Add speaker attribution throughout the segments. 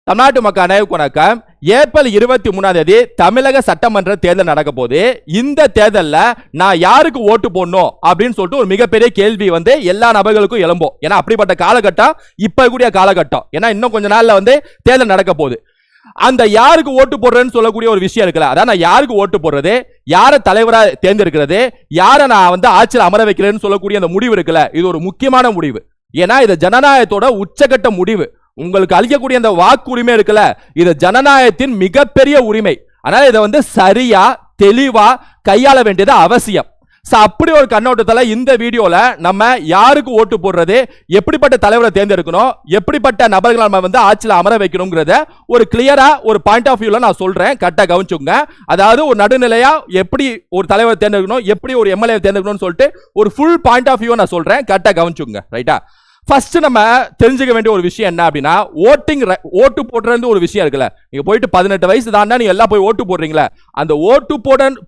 Speaker 1: தமிழ்நாட்டு மக்கள் அனைவருக்கும் வணக்கம். ஏப்ரல் 23 தமிழக சட்டமன்ற தேர்தல் நடக்க போது. இந்த தேர்தலில் நான் யாருக்கு ஓட்டு போடணும் அப்படின்னு சொல்லிட்டு ஒரு மிகப்பெரிய கேள்வி எல்லா நபர்களுக்கும் எழும்பும். ஏன்னா அப்படிப்பட்ட காலகட்டம் இப்ப கூடிய காலகட்டம். ஏன்னா இன்னும் கொஞ்ச நாள்ல தேர்தல் நடக்க போகுது. அந்த யாருக்கு ஓட்டு போடுறேன்னு சொல்லக்கூடிய ஒரு விஷயம் இருக்குல்ல, அதான் நான் யாருக்கு ஓட்டு போடுறது, யாரை தலைவரா தேர்ந்தெடுக்கிறது, யாரை நான் ஆட்சியில் அமர வைக்கிறேன்னு சொல்லக்கூடிய அந்த முடிவு இருக்குல்ல, இது ஒரு முக்கியமான முடிவு. ஏன்னா இது ஜனநாயகத்தோட உச்சகட்ட முடிவு. உங்களுக்கு அளிக்கக்கூடிய அந்த வாக்குரிமை இருக்குல்ல, இது ஜனநாயகத்தின் மிகப்பெரிய உரிமை. அதனால இதை சரியா தெளிவா கையாள வேண்டியது அவசியம். அப்படி ஒரு கண்ணோட்டத்தில் இந்த வீடியோல நம்ம யாருக்கு ஓட்டு போடுறது, எப்படிப்பட்ட தலைவரை தேர்ந்தெடுக்கணும், எப்படிப்பட்ட நபர்களை நம்ம ஆட்சியில் அமர வைக்கணும்ங்கிறத ஒரு கிளியரா ஒரு பாயிண்ட் ஆஃப் வியூல நான் சொல்றேன். கரெக்டா கவனிச்சுங்க. அதாவது ஒரு நடுநிலையா எப்படி ஒரு தலைவரை தேர்ந்தெடுக்கணும், எப்படி ஒரு எம்எல்ஏ தேர்ந்தெடுக்கணும்னு சொல்லிட்டு ஒரு ஃபுல் பாயிண்ட் ஆஃப் வியூ நான் சொல்றேன். கரெக்டா கவனிச்சுங்க. ரைட்டா? ஃபர்ஸ்ட் நம்ம தெரிஞ்சுக்க வேண்டிய ஒரு விஷயம் என்ன அப்படின்னா, ஓட்டு போடுறது ஒரு விஷயம் இருக்குல்ல. நீங்க போயிட்டு 18 வயசு தாண்டா நீங்க எல்லாம் போய் ஓட்டு போடுறீங்களா, அந்த ஓட்டு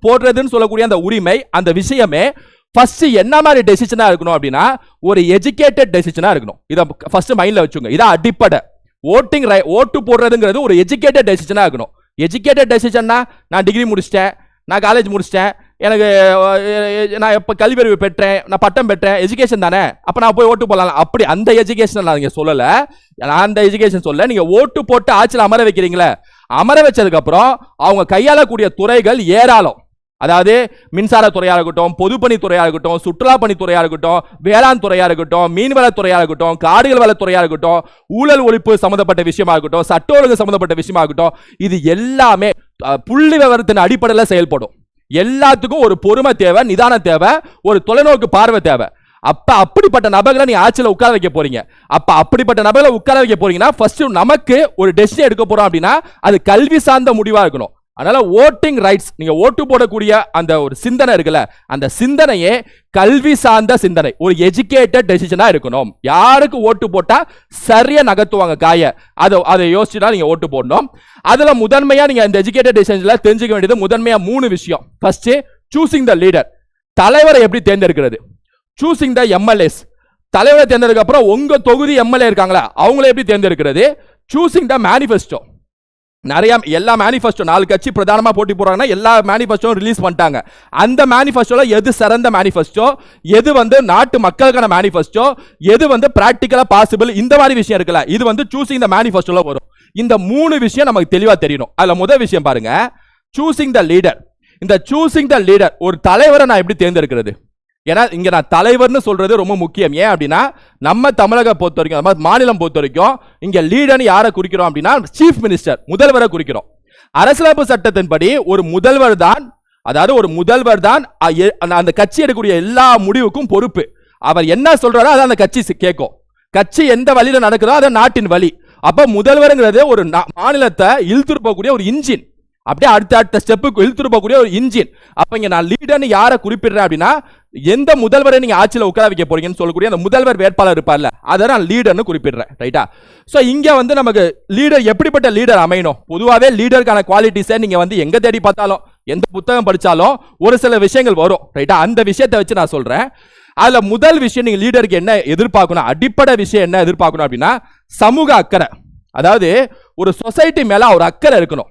Speaker 1: போடுறதுன்னு சொல்லக்கூடிய அந்த உரிமை, அந்த விஷயமே ஃபர்ஸ்ட் என்ன மாதிரி டெசிஷனா இருக்கணும் அப்படின்னா, ஒரு எஜுகேட்டட் டெசிஷனா இருக்கணும். இதை ஃபர்ஸ்ட் மைண்ட்ல வச்சுங்க. இதான் அடிப்படை. ஓட்டு போடுறதுங்கிறது ஒரு எஜுகேட்டட் டெசிஷனா இருக்கணும். எஜுகேட்டட் டெசிஷன்னா, நான் டிகிரி முடிச்சிட்டேன், நான் காலேஜ் முடிச்சிட்டேன், எனக்கு நான் இப்போ கல்வியறிவு பெற்றேன், நான் பட்டம் பெற்றேன், எஜுகேஷன் தானே, அப்போ நான் போய் ஓட்டு போடலாம். அப்படி அந்த எஜுகேஷன் நான் சொல்லலை. நான் அந்த எஜுகேஷன் சொல்ல. நீங்கள் ஓட்டு போட்டு ஆட்சியில் அமர வைக்கிறீங்களே, அமர வச்சதுக்கு அப்புறம் அவங்க கையாளக்கூடிய துறைகள் ஏராளம். அதாவது மின்சார துறையாக இருக்கட்டும், பொதுப்பணி துறையாக இருக்கட்டும், சுற்றுலா பணித்துறையாக இருக்கட்டும், வேளாண் துறையாக இருக்கட்டும், மீன்வளத்துறையாக இருக்கட்டும், காடுகள் வளத்துறையாக இருக்கட்டும், ஊழல் ஒழிப்பு சம்பந்தப்பட்ட விஷயமா இருக்கட்டும், சட்ட ஒழுங்கு சம்பந்தப்பட்ட விஷயமா இருக்கட்டும், இது எல்லாமே புள்ளி விவரத்தின் அடிப்படையில் செயல்படும். எல்லாத்துக்கும் ஒரு பொறுமை தேவை, நிதானம் தேவை, ஒரு தொலைநோக்கு பார்வை தேவை. அப்படிப்பட்ட நபர்களை நீ ஆட்சியில் உட்கார வைக்க போறீங்க. அப்படிப்பட்ட நபர்களை உட்கார வைக்க போறீங்கன்னா ஃபர்ஸ்ட் நமக்கு ஒரு டெசிஷன் எடுக்க போறோம் அப்படின்னா அது கல்வி சார்ந்த முடிவா இருக்கணும். அதனால ஓட்டிங் ரைட்ஸ், நீங்க ஓட்டு போடக்கூடிய அந்த ஒரு சிந்தனை இருக்குல்ல, அந்த சிந்தனையே கல்வி சார்ந்த சிந்தனை, ஒரு எஜுகேட்டட் டெசிஷனா இருக்கணும். யாருக்கு ஓட்டு போட்டா சரியா நகர்த்துவாங்க காய, அதை யோசிச்சுதான் நீங்க ஓட்டு போடணும். அதுல முதன்மையா நீங்க இந்த எஜுகேட்டட் டெசிஷன்ல தெரிஞ்சுக்க வேண்டியது முதன்மையா 3 விஷயம். ஃபர்ஸ்ட், சூசிங் த லீடர், தலைவரை எப்படி தேர்ந்தெடுக்கிறது. சூசிங் த எம்எல்ஏஸ், தலைவரை தேர்ந்தெடுக்க அப்புறம் உங்க தொகுதி எம்எல்ஏ இருக்காங்களா, அவங்களை எப்படி தேர்ந்தெடுக்கிறது. சூசிங் த மேனிஃபெஸ்டோ, நிறைய எல்லா மேனிஃபெஸ்டோ 4 கட்சி பிரதானமா போட்டி போறாங்கன்னா எல்லா மேனிஃபெஸ்டோ ரிலீஸ் பண்ணிட்டாங்க. அந்த மேனிஃபெஸ்டோல எது சிறந்த மேனிஃபெஸ்டோ, எது நாட்டு மக்களுக்கான மேனிஃபெஸ்டோ, எது பிராக்டிகலா பாசிபிள், இந்த மாதிரி விஷயம் இருக்குல்ல, இது சூசிங் த மேனிஃபெஸ்டோல வரும். இந்த 3 விஷயம் நமக்கு தெளிவா தெரியணும். அதுல முதல் விஷயம் பாருங்க, சூசிங் த லீடர். இந்த சூசிங் த லீடர், ஒரு தலைவரை நான் எப்படி தேர்ந்தெடுக்கிறது. ஏன்னா இங்க நான் தலைவர்னு சொல்றது ரொம்ப முக்கியம். ஏன் அப்படின்னா, நம்ம தமிழக பொறுத்த வரைக்கும், மாநிலம் பொறுத்த வரைக்கும், இங்க லீடர்னு யாரை குறிக்கிறோம் அப்படின்னா சீஃப் மினிஸ்டர், முதல்வரை குறிக்கிறோம். அரசியலமைப்பு சட்டத்தின்படி ஒரு முதல்வர் தான், அதாவது ஒரு முதல்வர் தான் அந்த கட்சி எடுக்கக்கூடிய எல்லா முடிவுக்கும் பொறுப்பு. அவர் என்ன சொல்றாரோ அதை அந்த கட்சி கேட்கும். கட்சி எந்த வழியில நடக்குதோ அது நாட்டின் வழி. அப்ப முதல்வருங்கிறது ஒரு மாநிலத்தை இழுத்துருப்பக்கூடிய ஒரு இன்ஜின், அப்படியே அடுத்த ஸ்டெப்புக்கு இழுத்துருப்பக்கூடிய ஒரு இன்ஜின். அப்ப இங்க நான் லீடர்னு யாரை குறிப்பிடுறேன் அப்படின்னா, எந்த முதல்வரை நீங்க ஆட்சியில் உட்கார வைக்க போறீங்கன்னு சொல்லக்கூடிய அந்த முதல்வர் வேட்பாளர் இருப்பார்ல, அதை நான் லீடர்னு குறிப்பிடுறேன். ரைட்டா? சோ இங்க நமக்கு லீடர், எப்படிப்பட்ட லீடர் அமையணும். பொதுவாகவே லீடருக்கான குவாலிட்டிஸை நீங்க எங்க தேடி பார்த்தாலும், எந்த புத்தகம் படிச்சாலும் ஒரு சில விஷயங்கள் வரும். ரைட்டா? அந்த விஷயத்தை வச்சு நான் சொல்றேன். அதுல முதல் விஷயம், நீங்க லீடருக்கு என்ன எதிர்பார்க்கணும், அடிப்படை விஷயம் என்ன எதிர்பார்க்கணும் அப்படின்னா, சமூக அக்கறை. அதாவது ஒரு சொசைட்டி மேல ஒரு அக்கறை இருக்கணும்.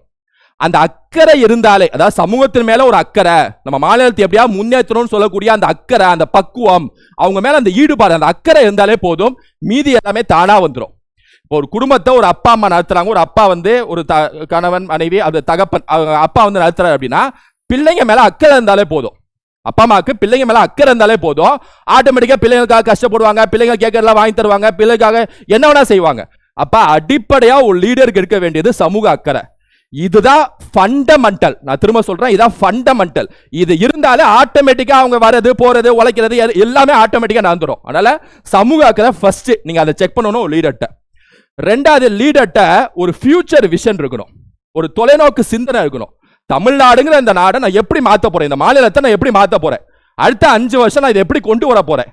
Speaker 1: அந்த அக்கறை இருந்தாலே, அதாவது சமூகத்தின் மேல ஒரு அக்கறை, நம்ம மாநிலத்தை எப்படியா முன்னேற்றணும்னு சொல்லக்கூடிய அந்த அக்கறை, அந்த பக்குவம், அவங்க மேல அந்த ஈடுபாடு, அந்த அக்கறை இருந்தாலே போதும், மீதி எல்லாமே தானா வந்துடும். இப்போ ஒரு குடும்பத்தை ஒரு அப்பா அம்மா நடத்துறாங்க, ஒரு அப்பா ஒரு கணவன் மனைவி, அது தகப்பன், அப்பா நடத்துறாரு அப்படின்னா, பிள்ளைங்க மேல அக்கறை இருந்தாலே போதும். அப்பா அம்மாவுக்கு பிள்ளைங்க மேல அக்கறை இருந்தாலே போதும், ஆட்டோமேட்டிக்கா பிள்ளைங்களுக்காக கஷ்டப்படுவாங்க, பிள்ளைங்க கேட்கறதெல்லாம் வாங்கி தருவாங்க, பிள்ளைக்காக என்ன வேணா செய்வாங்க. அப்ப அடிப்படையா ஒரு லீடருக்கு இருக்க வேண்டியது சமூக அக்கறை. இதுதான் ஃபண்டமெண்டல். நான் திரும்ப சொல்றேன், இதுதான் ஃபண்டமெண்டல். இது இருந்தாலே ஆட்டோமேட்டிக்கா அவங்க வரது போறது உழைக்கிறது எல்லாமே ஆட்டோமேட்டிக்கா நடந்துரும். அதனால சமூக அக்கறை ஃபர்ஸ்ட் நீங்க அதை செக் பண்ணணும் லீடர்ட்ட. ரெண்டாவது, லீடர்ட்ட ஒரு ஃபியூச்சர் விஷன் இருக்கணும், ஒரு தொலைநோக்கு சிந்தனை இருக்கணும். தமிழ்நாடுங்கிற இந்த நாடை நான் எப்படி மாற்ற போறேன், இந்த மாநிலத்தை நான் எப்படி மாற்ற போறேன், அடுத்த 5 வருஷம் நான் இதை எப்படி கொண்டு வர போறேன்,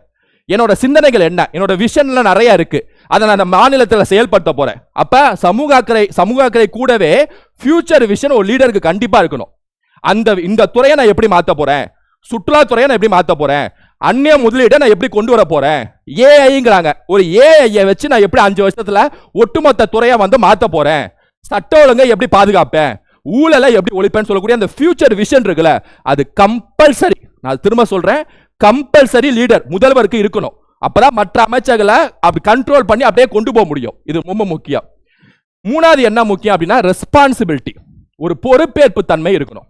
Speaker 1: என்னோட சிந்தனைகள் என்ன, என்னோட விஷன்ல நிறைய இருக்கு, அதை நான் அந்த மாநிலத்தில் செயல்படுத்த போறேன். அப்ப சமூக அக்கறை கூடவே ஃபியூச்சர் விஷன் ஒரு லீடருக்கு கண்டிப்பா இருக்கணும். இந்த துறையை நான் எப்படி மாற்ற போறேன், சுற்றுலாத்துறையை நான் எப்படி மாற்ற போறேன், அந்நிய முதலீட்டை நான் எப்படி கொண்டு வர போறேன், ஏஐங்கிறாங்க, ஒரு ஏஐ வச்சு நான் எப்படி 5 வருஷத்துல ஒட்டுமொத்த துறையை மாற்ற போறேன், சட்ட ஒழுங்கை எப்படி பாதுகாப்பேன், ஊழலை எப்படி ஒழிப்பேன்னு சொல்லக்கூடிய அந்த ஃபியூச்சர் விஷன் இருக்குல்ல, அது கம்பல்சரி. நான் திரும்ப சொல்றேன், கம்பல்சரி லீடர் முதல்வருக்கு இருக்கணும். அப்பதான் மற்ற அமைச்சர்களை அப்படி கண்ட்ரோல் பண்ணி அப்படியே கொண்டு போக முடியும். இது ரொம்ப முக்கியம். மூணாவது என்ன முக்கியம் அப்படின்னா ரெஸ்பான்சிபிலிட்டி, ஒரு பொறுப்பேற்பு தன்மை இருக்கணும்.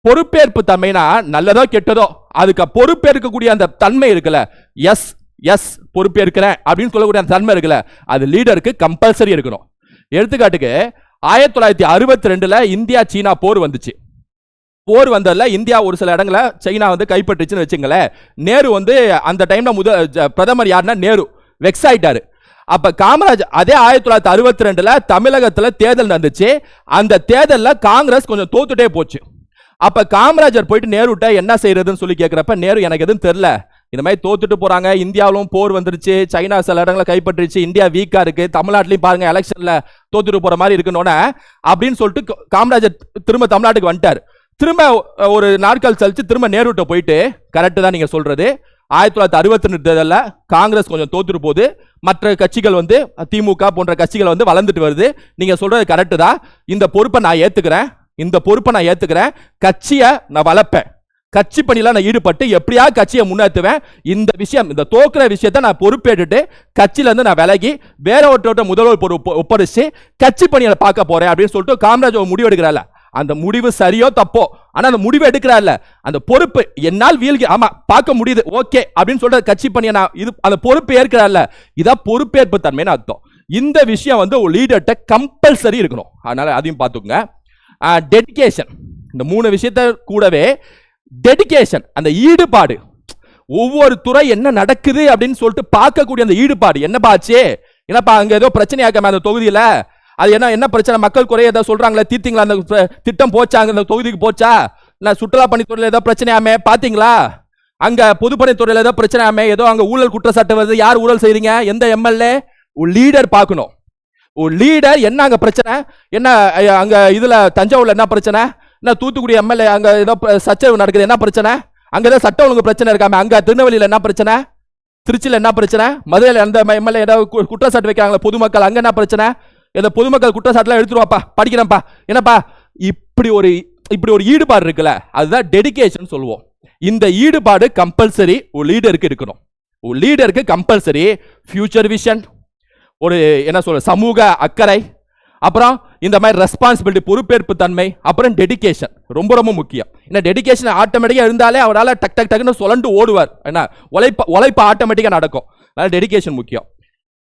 Speaker 1: பொறுப்பேற்பு தன்மைனா நல்லதோ கெட்டதோ அதுக்கு பொறுப்பேற்கக்கூடிய அந்த தன்மை இருக்குல்ல, எஸ் எஸ் பொறுப்பேற்கிறேன் அப்படின்னு சொல்லக்கூடிய அந்த தன்மை இருக்குல்ல, அது லீடருக்கு கம்பல்சரி இருக்கணும். எடுத்துக்காட்டுக்கு 1962 இந்தியா சீனா போர் வந்துச்சு. போர் வந்ததுல இந்தியா ஒரு சில இடங்களை சைனா கைப்பற்றுச்சுன்னு வச்சுங்களேன். நேரு அந்த டைம்ல பிரதமர் யாருன்னா நேரு வெக்ஸ் ஆயிட்டாரு. அப்ப காமராஜ் அதே 1962 தமிழகத்துல தேர்தல் நடந்துச்சு. அந்த தேர்தல்ல காங்கிரஸ் கொஞ்சம் தோத்துட்டே போச்சு. அப்ப காமராஜர் போயிட்டு நேருட்ட என்ன செய்யறதுன்னு சொல்லி கேட்கிறப்ப நேரு எனக்கு எதுவும் தெரியல, இந்த மாதிரி தோத்துட்டு போறாங்க, இந்தியாவிலும் போர் வந்துருச்சு, சைனா சில இடங்களை கைப்பற்றிச்சு, இந்தியா வீக்கா இருக்கு, தமிழ்நாட்டிலையும் பாருங்க எலெக்ஷன்ல தோத்துட்டு போற மாதிரி இருக்குன்னு அப்படின்னு சொல்லிட்டு காமராஜர் திரும்ப தமிழ்நாட்டுக்கு வந்துட்டார். திரும்ப ஒரு நாட்கள் கழிச்சு திரும்ப நேருட்ட போயிட்டு கரெக்ட் தான் நீங்க சொல்றது, 1962 தேர்தலில் காங்கிரஸ் கொஞ்சம் தோத்துட்டு போகுது, மற்ற கட்சிகள் திமுக போன்ற கட்சிகள் வளர்ந்துட்டு வருது, நீங்க சொல்றது கரெக்ட் தான், இந்த பொறுப்பை நான் ஏத்துக்கிறேன், கட்சியை நான் வளர்ப்பேன், கட்சி பணியில நான் ஈடுபட்டு எப்படியா கட்சியை முன்னேற்றுவேன், இந்த விஷயம் இந்த தோக்குற விஷயத்தை நான் பொறுப்பேற்றுட்டு கட்சியில இருந்து நான் விலகி வேற ஒருத்தோட முதல்வர் பொறுப்பு ஒப்படைச்சு கட்சி பணியை பார்க்க போறேன் அப்படின்னு சொல்லிட்டு காமராஜ் முடிவு எடுக்கிறாள். அந்த முடிவு சரியோ தப்போ, ஆனா அந்த முடிவு எடுக்கிறாள், அந்த பொறுப்பு என்னால் வீழ்கி ஆமா பார்க்க முடியுது ஓகே அப்படின்னு சொல்ற கட்சி பணியை நான் இது அந்த பொறுப்பு ஏற்கிறாள், இதான் பொறுப்பேற்பு தன்மைன்னு அர்த்தம். இந்த விஷயம் ஒரு லீடர்கிட்ட கம்பல்சரி இருக்கணும். அதனால அதையும் பார்த்துக்கோங்க. டெடிகேஷன், இந்த 3 விஷயத்த கூடவே டெடிகேஷன், அந்த ஈடுபாடு, ஒவ்வொரு துறை என்ன நடக்குது அப்படின்னு சொல்லிட்டு பார்க்கக்கூடிய அந்த ஈடுபாடு. என்னப்பா ஆச்சு, என்னப்பா அங்க ஏதோ பிரச்சனையாக்காம அந்த தொகுதியில அது என்ன பிரச்சனை, மக்கள் குறைய ஏதாவது சொல்றாங்களா, தீர்த்தீங்களா, அந்த திட்டம் போச்சாங்க, அந்த தொகுதிக்கு போச்சா, நான் சுற்றுலா பணித்துறையில் ஏதோ பிரச்சனையாமே பாத்தீங்களா, அங்க பொதுப்பணித்துறையில் ஏதோ பிரச்சனையாமே, ஏதோ அங்க ஊழல் குற்றச்சாட்டு வருது, யார் ஊழல் செய்றீங்க, எந்த எம்எல்ஏ, ஒரு லீடர் பார்க்கணும். ஒரு லீடர் என்ன அங்க பிரச்சனை, என்ன அங்க இதுல தஞ்சாவூர்ல என்ன பிரச்சனை, என்ன தூத்துக்குடி எம்எல்ஏ அங்க ஏதோ சச்சரவு நடக்குது, என்ன பிரச்சனை, அங்க ஏதோ சட்ட ஒழுங்கு பிரச்சனை இருக்காம, அங்க திருநெல்வேலியில என்ன பிரச்சனை, திருச்சியில என்ன பிரச்சனை, மதுரையில் அந்த எம்எல்ஏ ஏதாவது குற்றச்சாட்டு வைக்கிறாங்களா பொதுமக்கள், அங்க என்ன பிரச்சனை, ஏதோ பொதுமக்கள் குற்றச்சாட்டுலாம் எடுத்துருவாப்பா படிக்கிறேன்ப்பா, என்னப்பா, இப்படி ஒரு ஈடுபாடு இருக்குல்ல, அதுதான் டெடிகேஷன் சொல்லுவோம். இந்த ஈடுபாடு கம்பல்சரி ஒரு லீடருக்கு இருக்கணும். ஒரு லீடருக்கு கம்பல்சரி ஃபியூச்சர் விஷன், ஒரு என்ன சொல்ற சமூக அக்கறை, அப்புறம் இந்த மாதிரி ரெஸ்பான்சிபிலிட்டி பொறுப்பேற்பு தன்மை, அப்புறம் டெடிகேஷன் ரொம்ப ரொம்ப முக்கியம். ஏன்னா டெடிகேஷன் ஆட்டோமேட்டிக்கா இருந்தாலே அவரால் டக் டக் டக்குன்னு சொல்லண்டு ஓடுவார், என்ன உழைப்பு ஆட்டோமேட்டிக்கா நடக்கும். அதனால டெடிகேஷன் முக்கியம்.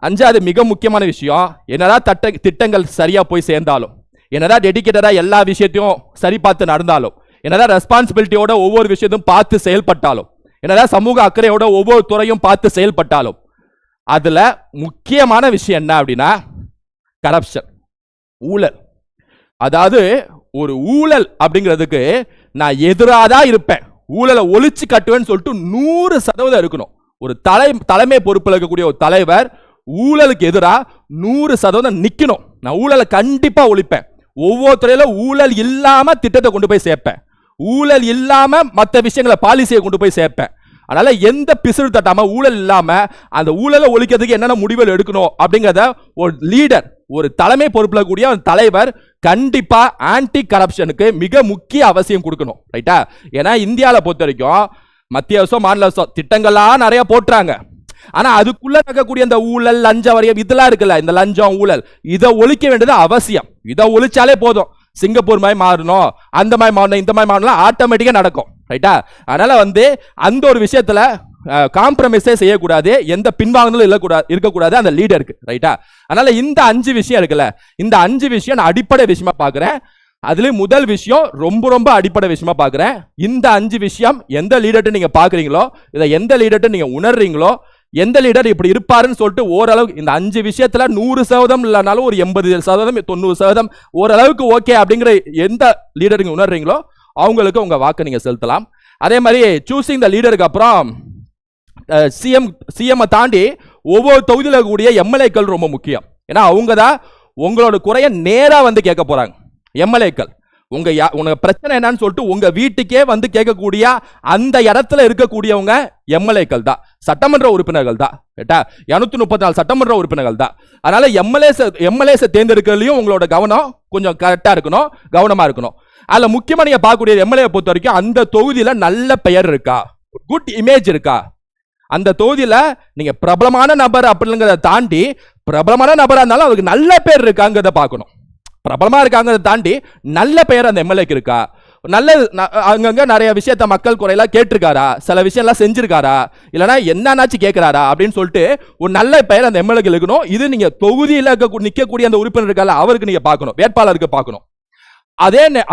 Speaker 1: 5வது மிக முக்கியமான விஷயம், என்னதான் திட்டங்கள் சரியா போய் சேர்ந்தாலும், என்னதான் டெடிகேட்டடா எல்லா விஷயத்தையும் சரி பார்த்து நடந்தாலும், என்னதான் ரெஸ்பான்சிபிலிட்டியோட ஒவ்வொரு விஷயத்தையும் பார்த்து செயல்பட்டாலும், என்னதான் சமூக அக்கறையோட ஒவ்வொரு துறையும் பார்த்து செயல்பட்டாலும், அதுல முக்கியமான விஷயம் என்ன அப்படின்னா கரப்ஷன், ஊழல். அதாவது ஒரு ஊழல் அப்படிங்கிறதுக்கு நான் எதிராதான் இருப்பேன், ஊழலை ஒழிச்சு கட்டுவேன்னு சொல்லிட்டு 100% இருக்கணும். ஒரு தலைமை பொறுப்பில் இருக்கக்கூடிய ஒரு தலைவர் ஊழலுக்கு எதிராக 100% நிக்கணும். நான் ஊழலை கண்டிப்பா ஒழிப்பேன், ஒவ்வொரு துறையில ஊழல் இல்லாம திட்டத்தை கொண்டு போய் சேர்ப்பேன், ஊழல் இல்லாம மற்ற விஷயங்களை பாலிசியை கொண்டு போய் சேர்ப்பேன். அதனால எந்த பிசுறு தட்டாம ஊழல் இல்லாம அந்த ஊழலை ஒழிக்கிறதுக்கு என்னென்ன முடிவுகள் எடுக்கணும் அப்படிங்கிறத ஒரு லீடர், ஒரு தலைமை பொறுப்புல கூடிய தலைவர் கண்டிப்பா ஆன்டி கரப்ஷனுக்கு மிக முக்கிய அவசியம் கொடுக்கணும். ரைட்டா? ஏன்னா இந்தியாவில் பொறுத்த வரைக்கும் மத்திய அரசோ மாநில அரசோ திட்டங்கள்லாம் நிறைய போட்டுறாங்க, ஆனா அதுக்குள்ள இருக்கக்கூடிய இந்த ஊழல் லஞ்ச வரியம் இதெல்லாம் இருக்குல்ல, இந்த லஞ்சம் ஊழல் இதை ஒழிக்க வேண்டியது அவசியம். இதை ஒழிச்சாலே போதும், சிங்கப்பூர் மாதிரி மாறணும், அந்த மாதிரி மாறணும், இந்த மாதிரி மாறணும், ஆட்டோமேட்டிக்கா நடக்கும். ரைட்டா? அதனால அந்த ஒரு விஷயத்துல காம்ப்ரமைஸே செய்யக்கூடாது, எந்த பின்வாங்கலும் இருக்கக்கூடாது அந்த லீடருக்கு. ரைட்டா? அதனால இந்த 5 விஷயம் இருக்குல்ல, இந்த 5 விஷயம் நான் அடிப்படை விஷயமா பாக்குறேன். அதுல முதல் விஷயம் ரொம்ப ரொம்ப அடிப்படை விஷயமா பாக்குறேன். இந்த 5 விஷயம் எந்த லீடர்ட்ட நீங்க பாக்குறீங்களோ, இதை எந்த லீடர்ட்ட நீங்க உணர்றீங்களோ, எந்த லீடர் இப்படி இருப்பாருன்னு சொல்லிட்டு ஓரளவு இந்த 5 விஷயத்துல 100% இல்லைனாலும் ஒரு 80% 90% ஓரளவுக்கு ஓகே அப்படிங்கிற எந்த லீடர் நீங்க உணர்றீங்களோ அவங்களுக்கு உங்க வாக்கு நீங்க செலுத்தலாம். அதே மாதிரி சூசிங் த லீடருக்கு அப்புறம் சிஎம் தாண்டி ஒவ்வொரு தொகுதியில் கூடிய எம்எல்ஏக்கள் ரொம்ப முக்கியம். ஏன்னா அவங்க தான் உங்களோட குறைய நேரா கேட்க போறாங்க. எம்எல்ஏக்கள் உங்க பிரச்சனை என்னன்னு சொல்லிட்டு உங்க வீட்டுக்கே வந்து கேட்கக்கூடிய அந்த இடத்துல இருக்கக்கூடியவங்க எம்எல்ஏக்கள் தான், சட்டமன்ற உறுப்பினர்கள் தான். 234 சட்டமன்ற உறுப்பினர்கள் தான். அதனால எம்எல்ஏஸ் தேர்ந்தெடுக்கிறதுலயும் உங்களோட கவனம் கொஞ்சம் கரெக்டா இருக்கணும், கவனமா இருக்கணும். அதுல முக்கியமா நீங்க பார்க்கக்கூடிய எம்எல்ஏ பொறுத்த வரைக்கும் அந்த தொகுதியில நல்ல பெயர் இருக்கா, குட் இமேஜ் இருக்கா, அந்த தொகுதியில நீங்க பிரபலமான நபர் அப்படிங்கிறத தாண்டி பிரபலமான நபரா இருந்தாலும் அவருக்கு நல்ல பேர் இருக்காங்கிறத பார்க்கணும். பிரபலமா இருக்காங்கிறத தாண்டி நல்ல பெயர் அந்த எம்எல்ஏக்கு இருக்கா, நல்ல அங்கங்க நிறைய விஷயத்த மக்கள் குறையெல்லாம் கேட்டிருக்காரா, சில விஷயம் எல்லாம் செஞ்சிருக்காரா, இல்லைன்னா என்னன்னாச்சு கேட்கிறாரா அப்படின்னு சொல்லிட்டு ஒரு நல்ல பெயர் அந்த எம்எல்ஏக்கு இருக்கணும். இது நீங்க தொகுதியில் நிற்கக்கூடிய அந்த உறுப்பினர் இருக்கால அவருக்கு நீங்க பார்க்கணும், வேட்பாளருக்கு பார்க்கணும்.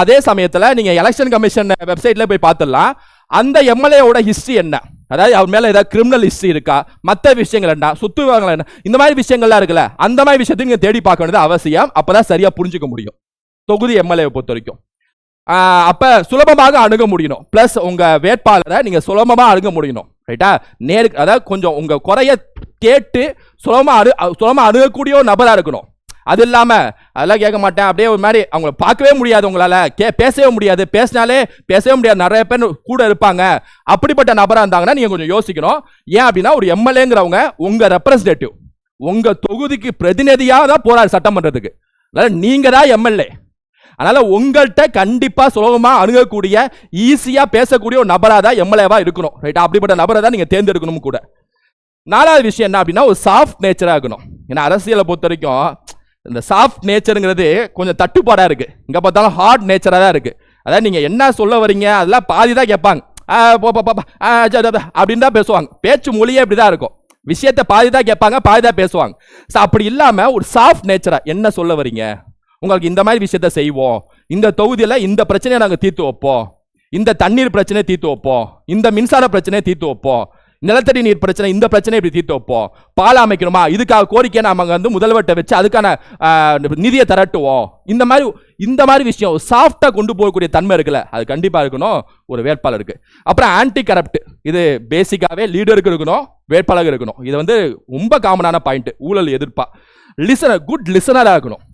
Speaker 1: அதே சமயத்தில் நீங்க எலெக்ஷன் கமிஷன் வெப்சைட்ல போய் பார்த்துடலாம் அந்த எம்எல்ஏவோட ஹிஸ்டரி என்ன, அதாவது அவர் மேல ஏதாவது கிரிமினல் ஹிஸ்டரி இருக்கா, மற்ற விஷயங்கள் என்ன, சொத்து வாங்கல என்ன, இந்த மாதிரி விஷயங்கள்லாம் இருக்குல்ல, அந்த மாதிரி விஷயத்தையும் நீங்க தேடி பார்க்க வேண்டியது அவசியம். அப்பதான் சரியா புரிஞ்சுக்க முடியும் தொகுதி எம்எல்ஏ பொறுத்த வரைக்கும். அப்ப சுலபமாக அணுக முடியணும். பிளஸ் உங்க வேட்பாளரை நீங்க சுலபமா அணுக முடியணும். ரைட்டா? அதாவது கொஞ்சம் உங்க குறைய கேட்டு சுலபமா அணுகக்கூடிய ஒரு நபரா இருக்கணும். அது இல்லாம அதெல்லாம் கேட்க மாட்டேன் அப்படியே ஒரு மாதிரி அவங்களை பார்க்கவே முடியாது, உங்களால பேசவே முடியாது, பேசவே முடியாது, நிறைய பேர் கூட இருப்பாங்க. அப்படிப்பட்ட நபரா இருந்தாங்கன்னா நீங்க கொஞ்சம் யோசிக்கணும். ஏன் அப்படின்னா ஒரு எம்எல்ஏங்கிறவங்க உங்க ரெப்ரஸன்டேட்டிவ், உங்க தொகுதிக்கு பிரதிநிதியாக தான் போறாரு சட்டமன்றத்துக்கு. அதனால நீங்க தான் எம்எல்ஏ. அதனால உங்கள்கிட்ட கண்டிப்பா சுலபமா அணுகக்கூடிய ஈஸியா பேசக்கூடிய ஒரு நபரா தான் எம்எல்ஏவா இருக்கணும். ரைட்டா? அப்படிப்பட்ட நபரை தான் நீங்க தேர்ந்தெடுக்கணும் கூட. 4வது விஷயம் என்ன அப்படின்னா ஒரு சாஃப்ட் நேச்சரா இருக்கணும். ஏன்னா அரசியலை பொறுத்த வரைக்கும் இந்த சாஃப்ட் நேச்சருங்கிறது கொஞ்சம் தட்டுப்பாடா இருக்கு. இங்க பார்த்தாலும் ஹார்ட் நேச்சரா தான் இருக்கு. அதாவது நீங்க என்ன சொல்ல வரீங்க அதெல்லாம் பாதி தான் கேட்பாங்க, அப்படின்னு தான் பேசுவாங்க. பேச்சு மொழியே இப்படிதான் இருக்கும். விஷயத்தை பாதி தான் கேட்பாங்க, பாதி தான் பேசுவாங்க. அப்படி இல்லாம ஒரு சாஃப்ட் நேச்சரா என்ன சொல்ல வரீங்க, உங்களுக்கு இந்த மாதிரி விஷயத்த செய்வோம், இந்த தொகுதியில இந்த பிரச்சனையை நாங்கள் தீர்த்து வைப்போம், இந்த தண்ணீர் பிரச்சனையை தீர்த்து வைப்போம், இந்த மின்சார பிரச்சனையை தீர்த்து வைப்போம், நிலத்தடி நீர் பிரச்சனை இந்த பிரச்சனை இப்படி தீர்த்து வைப்போம், பால் அமைக்கணுமா இதுக்காக கோரிக்கை நாம வந்து முதல்வர்கிட்ட வச்சு அதுக்கான நிதியை திரட்டுவோம். இந்த மாதிரி விஷயம் சாஃப்டா கொண்டு போகக்கூடிய தன்மை இருக்குல்ல, அது கண்டிப்பா இருக்கணும் ஒரு வேட்பாளருக்கு. அப்புறம் ஆன்டி கரப்ட், இது பேசிக்காவே லீடருக்கு இருக்கணும், வேட்பாளருக்கு இருக்கணும். இது வந்து ரொம்ப காமனான பாயிண்ட். ஊழல் எதிர்ப்பா குட் லிசனரா இருக்கணும்.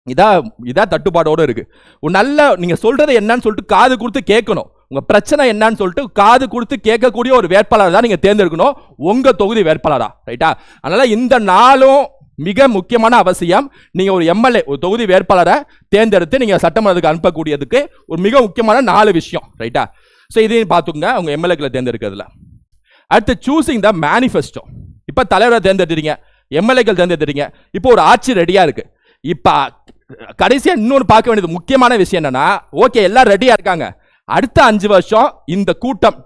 Speaker 1: இதான் தட்டுப்பாடோடு இருக்கு. ஒரு நல்ல நீங்க சொல்றது என்னன்னு சொல்லிட்டு காது கொடுத்து கேட்கணும், உங்க பிரச்சனை என்னன்னு சொல்லிட்டு காது கொடுத்து கேட்கக்கூடிய ஒரு வேட்பாளர் தான் நீங்க தேர்ந்தெடுக்கணும், உங்க தொகுதி வேட்பாளரா. ரைட்டா? அதனால இந்த 4ம் மிக முக்கியமான அவசியம். நீங்க ஒரு எம்எல்ஏ, ஒரு தொகுதி வேட்பாளரை தேர்ந்தெடுத்து நீங்க சட்டமன்றத்துக்கு அனுப்பக்கூடியதுக்கு ஒரு மிக முக்கியமான 4 விஷயம். ரைட்டா? ஸோ இதையும் பார்த்துங்க உங்க எம்எல்ஏக்களை தேர்ந்தெடுக்கிறதுல. அடுத்து சூசிங் த மேனிஃபெஸ்டோ. இப்ப தலைவரை தேர்ந்தெடுத்தீங்க, எம்எல்ஏக்கள் தேர்ந்தெடுத்தீங்க, இப்போ ஒரு ஆட்சி ரெடியா இருக்கு. இப்ப கடைசியா இன்னொன்று பார்க்க வேண்டியது முக்கியமான விஷயம் என்னன்னா, ஓகே எல்லாம் ரெடியா இருக்காங்க, அடுத்த 5 வருஷம் இந்த கூட்டம்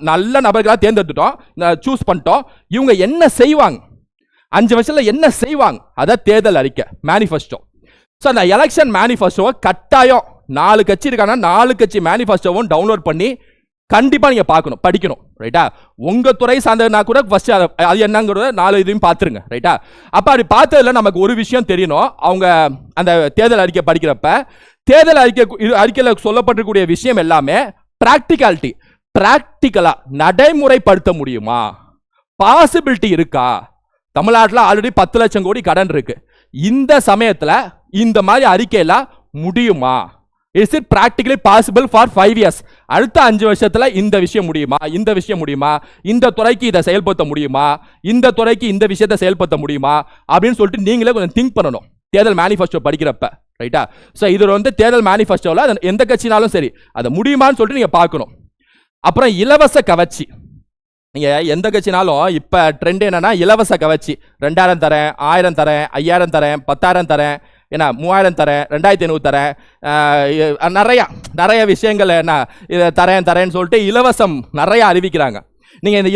Speaker 1: நல்ல நபர்களாக தேர்ந்தெடுத்துட்டோம், சூஸ் பண்ணிட்டோம், இவங்க என்ன செய்வாங்க, 5 வருஷத்துல என்ன செய்வாங்க, அதான் தேர்தல் அறிக்கை மேனிஃபெஸ்டோ. ஸோ அந்த எலெக்ஷன் மேனிஃபெஸ்டோவை கட்டாயம் 4 கட்சி இருக்காங்கன்னா 4 கட்சி மேனிஃபெஸ்டோவும் டவுன்லோட் பண்ணி கண்டிப்பா நீங்க பார்க்கணும், படிக்கணும். ரைட்டா? உங்க துறை சார்ந்ததுனா கூட ஃபர்ஸ்ட் அது என்னங்கிறத 4 இதையும் பார்த்துருங்க. ரைட்டா? அப்ப அப்படி பார்த்ததுல நமக்கு ஒரு விஷயம் தெரியணும், அவங்க அந்த தேர்தல் அறிக்கை படிக்கிறப்ப தேர்தல் அறிக்கையில் சொல்லப்பட்டிருக்கூடிய விஷயம் எல்லாமே பிராக்டிக்கலா நடைமுறைப்படுத்த முடியுமா, பாசிபிலிட்டி இருக்கா. தமிழ்நாட்டில் ஆல்ரெடி 10 லட்சம் கோடி கடன் இருக்கு. இந்த சமயத்துல இந்த மாதிரி அறிக்கையெல்லாம் முடியுமா? Is it practically possible for 5 years? அடுத்த 5 வருஷத்துல இந்த விஷயம் முடியுமா, இந்த விஷயம் முடியுமா, இந்த துறைக்கு இதை செயல்படுத்த முடியுமா, இந்த துறைக்கு இந்த விஷயத்தை செயல்படுத்த முடியுமா அப்படின்னு சொல்லிட்டு நீங்களே கொஞ்சம் திங்க் பண்ணணும் தேர்தல் மேனிஃபெஸ்டோ படிக்கிறப்ப. ரைட்டா? ஸோ இது வந்து தேர்தல் மேனிஃபெஸ்டோவில் எந்த கட்சினாலும் சரி அதை முடியுமான்னு சொல்லிட்டு நீங்க பார்க்கணும். அப்புறம் இலவச கவர்ச்சி. நீங்க எந்த கட்சினாலும் இப்ப ட்ரெண்ட் என்னன்னா இலவச கவர்ச்சி. 2000 தரேன், 1000 தரேன், 5000 தரேன், 10000 தரேன், என்ன 3000 தரேன், 2500 தரேன், நிறைய விஷயங்கள் என்ன இதை தரேன்னு சொல்லிட்டு இலவசம் நிறைய அறிவிக்கிறாங்க. நீங்க இந்த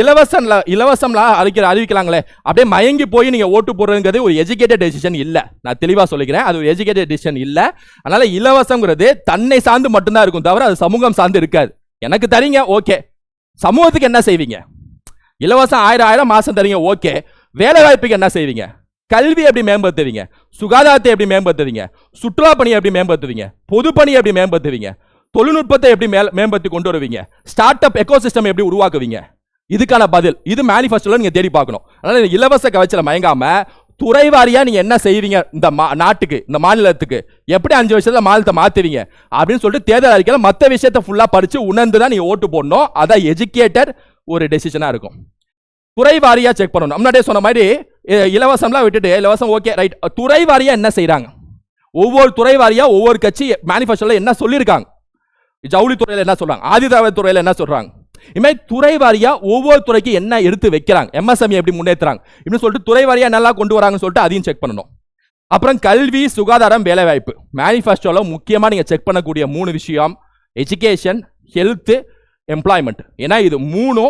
Speaker 1: இலவசம்லாம் அறிவிக்கலாங்களே, அப்படியே மயங்கி போய் நீங்க ஓட்டு போடுறதுங்கிறது ஒரு எஜுகேட்டட் டெசிஷன் இல்ல. நான் தெளிவா சொல்லிக்கிறேன், அது ஒரு எஜுகேட்டட் டெசிஷன் இல்ல. அதனால இலவசம்ங்கிறது தன்னை சார்ந்து மட்டும்தான் இருக்கும் தவிர அது சமூகம் சார்ந்து இருக்காது. எனக்கு தரீங்க ஓகே, சமூகத்துக்கு என்ன செய்வீங்க? இலவசம் 1000 மாசம் தரீங்க ஓகே, வேலை வாய்ப்புக்கு என்ன செய்வீங்க? கல்வி எப்படி மேம்படுத்துவீங்க? சுகாதாரத்தை எப்படி மேம்படுத்துவீங்க? சுற்றுலா பணியை எப்படி மேம்படுத்துவீங்க? பொது பணியை எப்படி மேம்படுத்துவீங்க? தொழில்நுட்பத்தை எப்படி மேம்படுத்தி கொண்டு வருவீங்க? ஸ்டார்ட் அப் எக்கோசிஸ்டம் எப்படி உருவாக்குவீங்க? இதுக்கான பதில் இது மேனிஃபெஸ்டோல நீங்க தேடி பார்க்கணும். அதனால இலவச கவர்ச்சியில மயங்காம துறை வாரியா நீங்க என்ன செய்வீங்க, இந்த நாட்டுக்கு, இந்த மாநிலத்துக்கு எப்படி 5 வருஷத்துல மாநிலத்தை மாத்துவீங்க அப்படின்னு சொல்லிட்டு தேர்தல் அறிக்கையில மற்ற விஷயத்தை ஃபுல்லா படிச்சு உணர்ந்து தான் நீங்க ஓட்டு போடணும். அதான் எஜுகேட்டட் ஒரு டெசிஷனா இருக்கும். துறை வாரியா செக் பண்ணணும். முன்னாடியே சொன்ன மாதிரி இலவசம்லாம் விட்டுட்டு, இலவசம் ஓகே ரைட், துறை வாரியா என்ன செய்யறாங்க, ஒவ்வொரு துறை வாரியா ஒவ்வொரு கட்சி மேனிஃபெஸ்டோல என்ன சொல்லியிருக்காங்க, ஜவுளி துறையில என்ன சொல்றாங்க, ஆதிதிராவிட துறையில என்ன சொல்றாங்க, இனிமே துறை வாரியா ஒவ்வொரு துறைக்கு என்ன எடுத்து வைக்கிறாங்க, எம்எஸ்எம்இ எப்படி முன்னேற்றுறாங்க இப்படின்னு சொல்லிட்டு துறை வாரியா நல்லா கொண்டு வராங்கன்னு சொல்லிட்டு அதையும் செக் பண்ணணும். அப்புறம் கல்வி, சுகாதாரம், வேலைவாய்ப்பு மேனிஃபெஸ்டோல முக்கியமா நீங்க செக் பண்ணக்கூடிய 3 விஷயம் எஜுகேஷன், ஹெல்த், எம்ப்ளாய்மெண்ட். ஏன்னா இது 3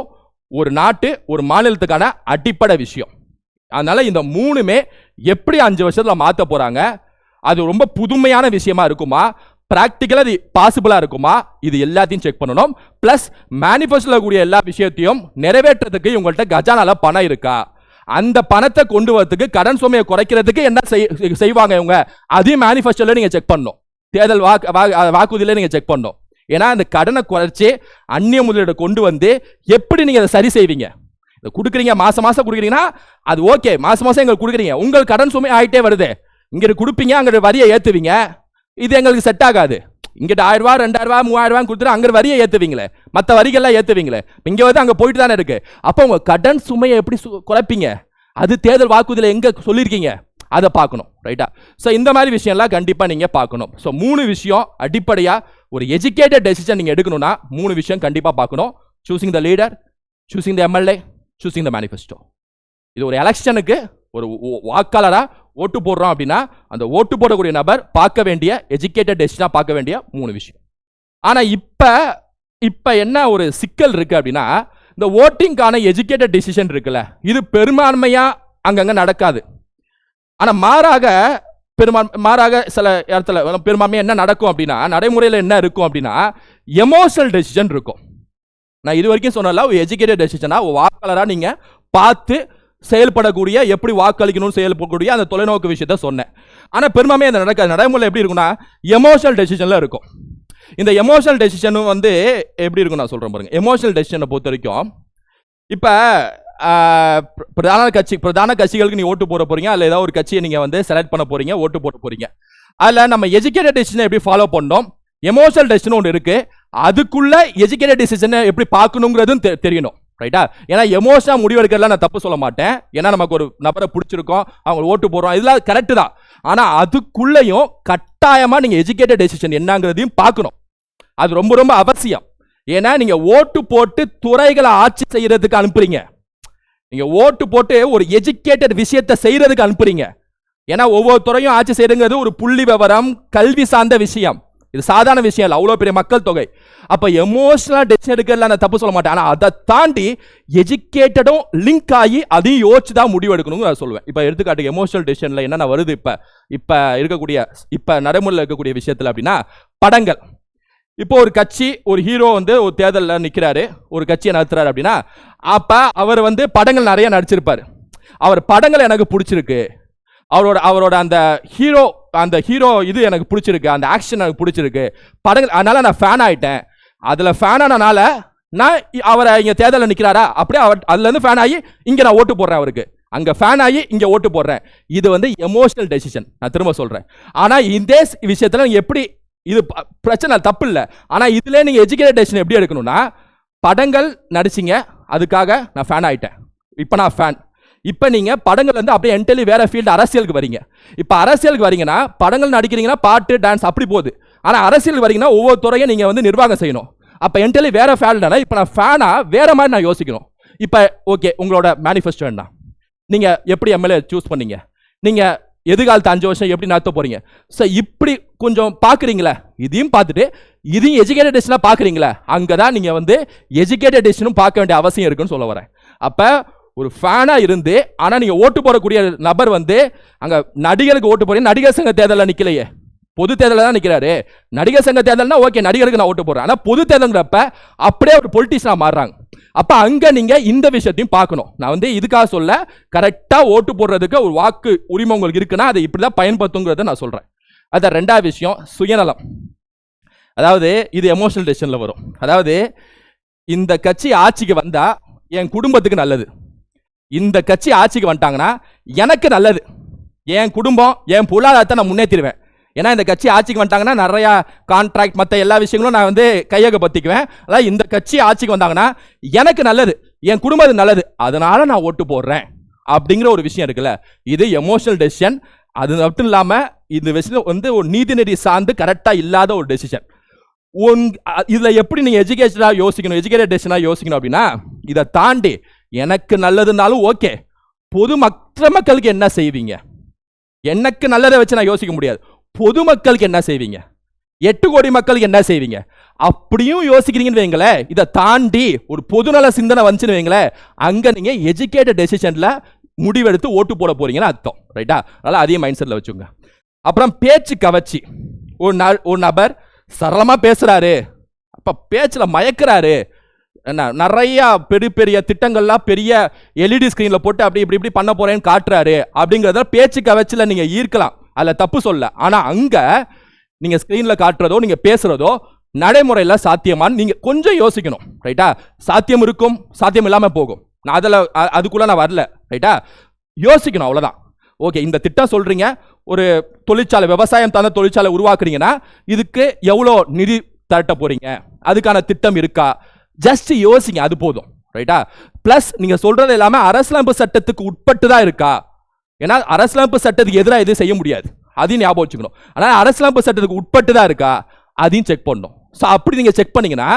Speaker 1: ஒரு நாட்டு ஒரு மாநிலத்துக்கான அடிப்படை விஷயம். அதனால இந்த 3மே எப்படி 5 வருஷத்துல மாத்த போறாங்க, அது ரொம்ப புதுமையான விஷயமா இருக்குமா, பிராக்டிக்கலா அது பாசிபிளா இருக்குமா, இது எல்லாத்தையும் செக் பண்ணணும். பிளஸ் மேனிஃபெஸ்டோல கூடிய எல்லா விஷயத்தையும் நிறைவேற்றதுக்கு உங்கள்கிட்ட கஜானால பணம் இருக்கா, அந்த பணத்தை கொண்டு வரதுக்கு கடன் சுமையை குறைக்கிறதுக்கு என்ன செய்வாங்க இவங்க, அதையும் மேனிஃபெஸ்டோல நீங்க செக் பண்ணணும். தேர்தல் வாக்குறுதியில நீங்க செக் பண்ணணும். ஏன்னா அந்த கடனை குறைச்சி அந்நிய முதலீடு கொண்டு வந்து எப்படி நீங்க அதை சரி செய்வீங்க, இதை கொடுக்குறீங்க மாசம் மாசம் கொடுக்குறீங்கன்னா அது ஓகே, மாசம் மாசம் எங்களுக்கு கொடுக்குறீங்க, உங்கள் கடன் சுமை ஆகிட்டே வருது, இங்க கொடுப்பீங்க அங்க வரியை ஏத்துவீங்க, இது எங்களுக்கு செட் ஆகாது. இங்கிட்ட 1000 ரூபாய் 2000 ரூபாய் 3000 ரூபாய் கொடுத்துட்டு அங்க வரியை ஏத்துவீங்களே, மற்ற வரிகள்லாம் ஏத்துவீங்களே, இங்க வந்து அங்க போயிட்டு தானே இருக்கு. அப்போ உங்க கடன் சுமையை எப்படி குறைப்பீங்க, அது தேர்தல் வாக்குறுதியில எங்க சொல்லியிருக்கீங்க, அதை பார்க்கணும். ரைட்டா? ஸோ இந்த மாதிரி விஷயம்லாம் கண்டிப்பா நீங்க பார்க்கணும். ஸோ 3 விஷயம் அடிப்படையா ஒரு எஜுகேட்டட் டெசிஷன் நீங்க எடுக்கணும்னா 3 விஷயம் கண்டிப்பா பார்க்கணும். Choosing the leader, choosing the MLA, choosing the manifesto. இது ஒரு எலெக்ஷனுக்கு ஒரு வாக்காளரா ஓட்டு போடுறோம் அப்படின்னா அந்த ஓட்டு போடக்கூடிய நபர் பார்க்க வேண்டிய எஜுகேட்டட் டெசிஷனா பார்க்க வேண்டிய 3 விஷயம். ஆனா இப்ப என்ன ஒரு சிக்கல் இருக்கு அப்படின்னா, இந்த ஓட்டிங்கான எஜுகேட்டட் டெசிஷன் இருக்குல்ல, இது பெரும்பான்மையா அங்கங்க நடக்காது. ஆனா மாறாக சில இடத்துல பெரும்பான்மையா என்ன நடக்கும் அப்படின்னா, நடைமுறையில் என்ன இருக்கும் அப்படின்னா எமோஷனல் டெசிஷன் இருக்கும். நான் இது வரைக்கும் சொன்னல ஒரு எஜுகேட்டட் டெசிஷனா வாக்காளரா நீங்க பார்த்து செயல்படக்கூடிய, எப்படி வாக்களிக்கணும்னு செயல்படக்கூடிய அந்த தொலைநோக்கு விஷயத்த சொன்னேன். ஆனா பெரும்பான்மையா அந்த நடக்காது. நடைமுறையில் எப்படி இருக்கும்னா எமோஷனல் டெசிஷன்ல இருக்கும். இந்த எமோஷனல் டெசிஷனும் வந்து எப்படி இருக்கும் நான் சொல்றேன் பாருங்க. எமோஷனல் டெசிஷனை பொறுத்த வரைக்கும் இப்ப பிரதான கட்சிகளுக்கு நீ ஓட்டு போட போறீங்க, அல்ல ஏதாவது ஒரு கட்சியை நீங்க வந்து செலக்ட் பண்ண போறீங்க, ஓட்டு போட போறீங்க. அதுல நம்ம எஜுகேட்டட் டெசிஷனை எப்படி ஃபாலோ பண்ணோம், எமோஷனல் டெசிஷன் ஒன்று இருக்கு, அதுக்குள்ள எஜுகேட்டட் டெசிஷனை எப்படி பார்க்கணுங்கிறதும் தெரியணும். ரைட்டா? ஏன்னா எமோஷனா முடிவெடுக்கிறதுல நான் தப்பு சொல்ல மாட்டேன். ஏன்னா நமக்கு ஒரு நபரை பிடிச்சிருக்கோம், அவங்க ஓட்டு போடுறோம், இதெல்லாம் கரெக்ட் தான். ஆனா அதுக்குள்ளேயும் கட்டாயமா நீங்க எஜுகேட்டட் டெசிஷன் என்னங்கிறதையும் பார்க்கணும். அது ரொம்ப ரொம்ப அவசியம். ஏன்னா நீங்க ஓட்டு போட்டு துறைகளை ஆட்சி செய்யறதுக்கு அனுப்புறீங்க, நீங்க ஓட்டு போட்டு ஒரு எஜுகேட்டட் விஷயத்தை செய்யறதுக்கு அனுப்புறீங்க. ஏன்னா ஒவ்வொரு துறையும் ஆட்சி செய்யறது ஒரு புள்ளி விவரம், கல்வி சார்ந்த விஷயம். இது சாதாரண விஷயம் இல்லை, அவ்வளோ பெரிய மக்கள் தொகை. அப்ப எமோஷனலா டெசிஷன் எடுக்கிறதுல நான் தப்பு சொல்ல மாட்டேன். ஆனா அதை தாண்டி எஜுகேட்டடும் லிங்க் ஆகி அதையும் யோசிச்சு தான் முடிவு எடுக்கணும்னு நான் சொல்லுவேன். இப்ப எடுத்துக்காட்டுக்கு எமோஷனல் டெசிஷன்ல என்னென்ன வருது இப்ப இருக்கக்கூடிய நடைமுறையில் இருக்கக்கூடிய விஷயத்துல அப்படின்னா, படங்கள். இப்போ ஒரு கட்சி, ஒரு ஹீரோ வந்து ஒரு தேர்தலில் நிற்கிறாரு, ஒரு கட்சியை நடத்துறாரு அப்படின்னா, அப்ப அவர் வந்து படங்கள் நிறைய நடிச்சிருப்பாரு. அவர் படங்கள் எனக்கு பிடிச்சிருக்கு, அவரோட அந்த ஹீரோ இது எனக்கு பிடிச்சிருக்கு, அந்த ஆக்ஷன் எனக்கு பிடிச்சிருக்கு, படங்கள், அதனால நான் ஃபேன் ஆயிட்டேன். அதுல ஃபேன் ஆனனால நான் அவரை இங்க தேர்தலில் நிற்கிறாரா, அப்படியே அதுல இருந்து ஃபேன் ஆகி இங்க நான் ஓட்டு போடுறேன், அவருக்கு அங்க ஃபேன் ஆகி இங்க ஓட்டு போடுறேன். இது வந்து எமோஷனல் டெசிஷன். நான் திரும்ப சொல்றேன். ஆனா இந்த விஷயத்துல எப்படி, இது பிரச்சனை தப்பு இல்லை. ஆனா இதுல நீங்க எஜுகேட்டட் டெசிஷன் எப்படி எடுக்கணும்னா, படங்கள் நடிச்சிங்க, அதுக்காக நான் ஃபேன் ஆயிட்டேன், இப்ப நான் ஃபேன். இப்ப நீங்க படங்கள் வந்து அப்படியே என்டலி வேற ஃபீல்டு, அரசியலுக்கு வரீங்க. இப்ப அரசியலுக்கு வரீங்கன்னா படங்கள் நடிக்கிறீங்கன்னா பாட்டு டான்ஸ் அப்படி போகுது. ஆனா அரசியலுக்கு வரீங்கன்னா ஒவ்வொரு துறையும் நீங்க வந்து நிர்வாகம் செய்யணும். அப்ப என்டலி வேற ஃபீல்டுனா இப்ப நான் ஃபேனா வேற மாதிரி நான் யோசிக்கணும். இப்ப ஓகே, உங்களோட மேனிஃபெஸ்டோ என்ன, நீங்க எப்படி எம்எல்ஏ சூஸ் பண்ணீங்க, நீங்க எதிர்காலத்து 5 வருஷம் எப்படி நடத்த போறீங்க, ஸோ இப்படி கொஞ்சம் பார்க்குறீங்களா, இதையும் பார்த்துட்டு இதையும் எஜுகேட்டட் டெசிஷனாக பார்க்குறீங்களா, அங்கே தான் நீங்கள் வந்து எஜுகேட்டட் டெசிஷனும் பார்க்க வேண்டிய அவசியம் இருக்குன்னு சொல்ல வரேன். அப்போ ஒரு ஃபேனாக இருந்து, ஆனால் நீங்கள் ஓட்டு போடக்கூடிய நபர் வந்து அங்கே நடிகருக்கு ஓட்டு போறீங்க, நடிகர் சங்க தேர்தலில் நிற்கலையே, பொது தேர்தலில் தான் நிற்கிறாரு. நடிகர் சங்க தேர்தல்னா ஓகே, நடிகருக்கு நான் ஓட்டு போடுறேன். ஆனால் பொது தேர்தல்ங்கிறப்ப அப்படியே ஒரு பொலிட்டிஷனாக மாறுறாங்க. அப்ப அங்க நீங்க இந்த விஷயத்தையும் பார்க்கணும். நான் வந்து இதுக்காக சொல்ல, கரெக்டா ஓட்டு போடுறதுக்கு ஒரு வாக்கு உரிமை உங்களுக்கு இருக்குன்னா அதை இப்படிதான் பயன்படுத்துங்கிறத நான் சொல்றேன். அதான் 2வது விஷயம், சுயநலம். அதாவது இது எமோஷனல் டெசிஷன்ல வரும். அதாவது இந்த கட்சி ஆட்சிக்கு வந்தா என் குடும்பத்துக்கு நல்லது, இந்த கட்சி ஆட்சிக்கு வந்துட்டாங்கன்னா எனக்கு நல்லது, என் குடும்பம், என் பொருளாதாரத்தை நான் முன்னேற்றிடுவேன். ஏன்னா இந்த கட்சி ஆட்சிக்கு வந்துட்டாங்கன்னா நிறைய கான்ட்ராக்ட் மற்ற எல்லா விஷயங்களும் நான் வந்து கையகப்படுத்திக்குவேன். அதாவது இந்த கட்சி ஆட்சிக்கு வந்தாங்கன்னா எனக்கு நல்லது, என் குடும்பத்துக்கு நல்லது, அதனால நான் ஓட்டு போடுறேன் அப்படிங்கிற ஒரு விஷயம் இருக்குல்ல, இது எமோஷனல் டெசிஷன். அது மட்டும் இல்லாமல் இந்த விஷயம் வந்து ஒரு நீதிநெறி சார்ந்து கரெக்டாக இல்லாத ஒரு டெசிஷன். இதில் எப்படி நீங்கள் எஜுகேட்டடாக யோசிக்கணும், எஜுகேட்டட் டெசிஷனாக யோசிக்கணும் அப்படின்னா, இதை தாண்டி எனக்கு நல்லதுனாலும் ஓகே, மற்ற மக்களுக்கு என்ன செய்வீங்க? எனக்கு நல்லதை வச்சு நான் யோசிக்க முடியாது. பொதுமக்களுக்கு என்ன செய்வீங்க? 8 கோடி மக்களுக்கு என்ன செய்வீங்க? அப்படியும் யோசிக்கிறீங்கன்னு வைங்களேன். இதை தாண்டி ஒரு பொதுநல சிந்தனை வந்துச்சுன்னு வைங்களேன், அங்கே நீங்கள் எஜுகேட்டட் டெசிஷனில் முடிவெடுத்து ஓட்டு போட போறீங்கன்னு அர்த்தம். ரைட்டா? அதனால் அதையும் மைண்ட் செட்டில் வச்சுங்க. அப்புறம் பேச்சு கவர்ச்சி. ஒரு நபர் சரளமாக பேசுகிறாரு, அப்போ பேச்சில் மயக்கிறாரு, என்ன நிறைய பெரிய பெரிய திட்டங்கள்லாம் பெரிய எல்இடி ஸ்கிரீனில் போட்டு அப்படி இப்படி இப்படி பண்ண போறேன்னு காட்டுறாரு அப்படிங்கிறத பேச்சு கவர்ச்சியில் நீங்கள் ஈர்க்கலாம், அதில் தப்பு சொல்ல. ஆனால் அங்கே நீங்கள் ஸ்க்ரீனில் காட்டுறதோ நீங்கள் பேசுகிறதோ நடைமுறையில் சாத்தியமானு நீங்கள் கொஞ்சம் யோசிக்கணும். ரைட்டா? சாத்தியம் இருக்கும், சாத்தியம் இல்லாமல் போகும். நான் அதுக்குள்ளே நான் வரல. ரைட்டா? யோசிக்கணும், அவ்வளோதான். ஓகே, இந்த திட்டம் சொல்கிறீங்க, ஒரு தொழிற்சாலை, விவசாயம் தந்த தொழிற்சாலை உருவாக்குறீங்கன்னா இதுக்கு எவ்வளோ நிதி திரட்ட போகிறீங்க, அதுக்கான திட்டம் இருக்கா, ஜஸ்ட் யோசிங்க, அது போதும். ரைட்டா? ப்ளஸ் நீங்கள் சொல்கிறது எல்லாமே அரசியலமைப்பு சட்டத்துக்கு உட்பட்டு தான் இருக்கா? ஏன்னா அரசியலமைப்பு சட்டத்துக்கு எதிராக எதுவும் செய்ய முடியாது, அதையும் ஞாபகம் வச்சுக்கணும். ஆனால் அரசியலமைப்பு சட்டத்துக்கு உட்பட்டு தான் இருக்கா, அதையும் செக் பண்ணணும். ஸோ அப்படி நீங்கள் செக் பண்ணீங்கன்னா